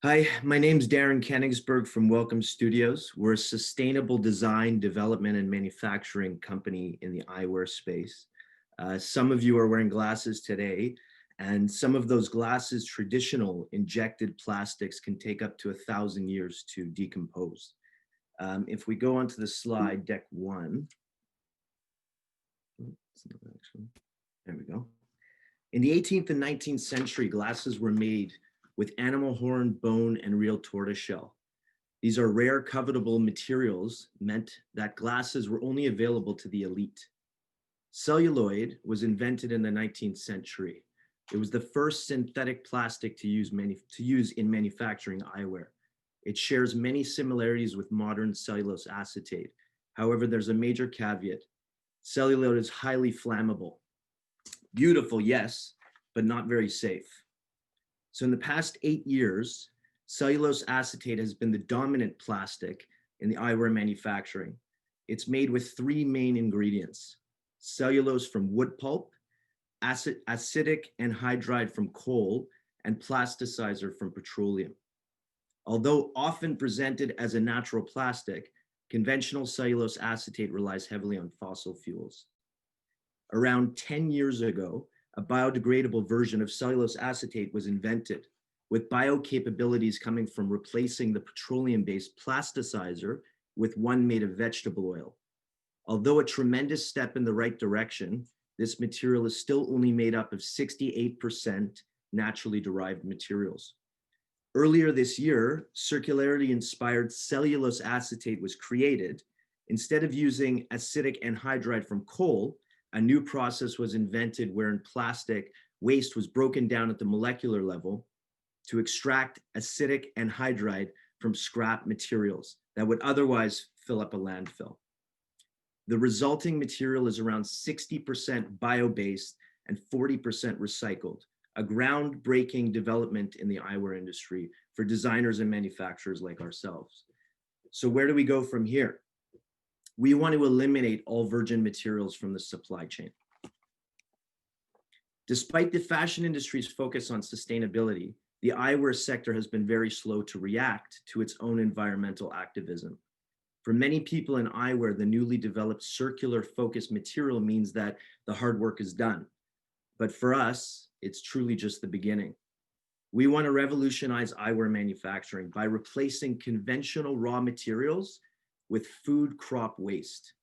Hi, my name's Darrin Kenigsberg from Welcome Studios. We're a sustainable design, development, and manufacturing company in the eyewear space. Some of you are wearing glasses today, and some of those glasses, traditional injected plastics, can take up to 1,000 years to decompose. If we go onto the slide, deck one. There we go. In the 18th and 19th century, glasses were made with animal horn, bone, and real tortoiseshell. These are rare, covetable materials meant that glasses were only available to the elite. Celluloid was invented in the 19th century. It was the first synthetic plastic to use in manufacturing eyewear. It shares many similarities with modern cellulose acetate. However, there's a major caveat. Celluloid is highly flammable. Beautiful, yes, but not very safe. So in the past 8 years, cellulose acetate has been the dominant plastic in the eyewear manufacturing. It's made with 3 main ingredients: cellulose from wood pulp, acidic anhydride from coal, and plasticizer from petroleum. Although often presented as a natural plastic, conventional cellulose acetate relies heavily on fossil fuels. Around 10 years ago, a biodegradable version of cellulose acetate was invented, with bio-capabilities coming from replacing the petroleum-based plasticizer with one made of vegetable oil. Although a tremendous step in the right direction, this material is still only made up of 68% naturally derived materials. Earlier this year, circularity-inspired cellulose acetate was created. Instead of using acidic anhydride from coal, a new process was invented wherein plastic waste was broken down at the molecular level to extract acidic anhydride from scrap materials that would otherwise fill up a landfill. The resulting material is around 60% bio-based and 40% recycled, a groundbreaking development in the eyewear industry for designers and manufacturers like ourselves. So where do we go from here? We want to eliminate all virgin materials from the supply chain. Despite the fashion industry's focus on sustainability, the eyewear sector has been very slow to react to its own environmental activism. For many people in eyewear, the newly developed circular focus material means that the hard work is done. But for us, it's truly just the beginning. We want to revolutionize eyewear manufacturing by replacing conventional raw materials with food crop waste.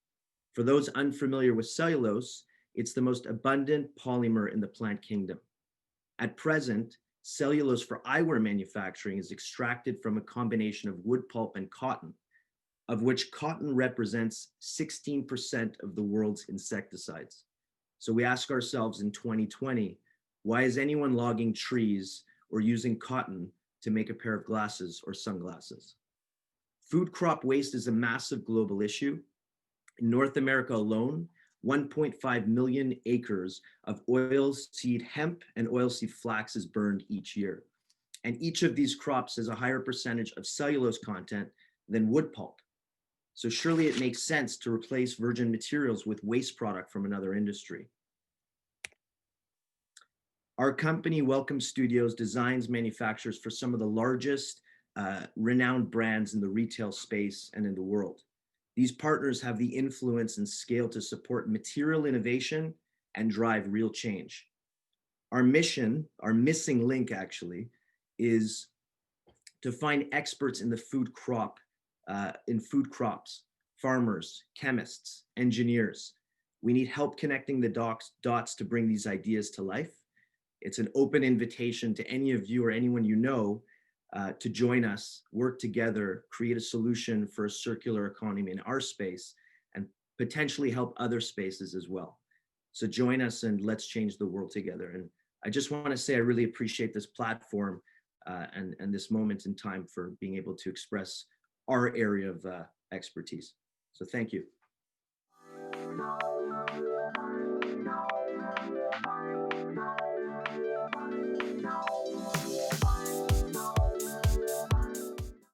For those unfamiliar with cellulose, it's the most abundant polymer in the plant kingdom. At present, cellulose for eyewear manufacturing is extracted from a combination of wood pulp and cotton, of which cotton represents 16% of the world's insecticides. So we ask ourselves in 2020, why is anyone logging trees or using cotton to make a pair of glasses or sunglasses? Food crop waste is a massive global issue. In North America alone, 1.5 million acres of oilseed hemp and oilseed flax is burned each year. And each of these crops has a higher percentage of cellulose content than wood pulp. So surely it makes sense to replace virgin materials with waste product from another industry. Our company, Welcome Studios, designs manufactures for some of the largest renowned brands in the retail space and in the world. These partners have the influence and scale to support material innovation and drive real change. Our mission, our missing link actually, is to find experts in the food crops, farmers, chemists, engineers. We need help connecting the dots to bring these ideas to life. It's an open invitation to any of you or anyone you know to join us, work together, create a solution for a circular economy in our space, and potentially help other spaces as well. So join us and let's change the world together. And I just want to say I really appreciate this platform and this moment in time for being able to express our area of expertise. So thank you.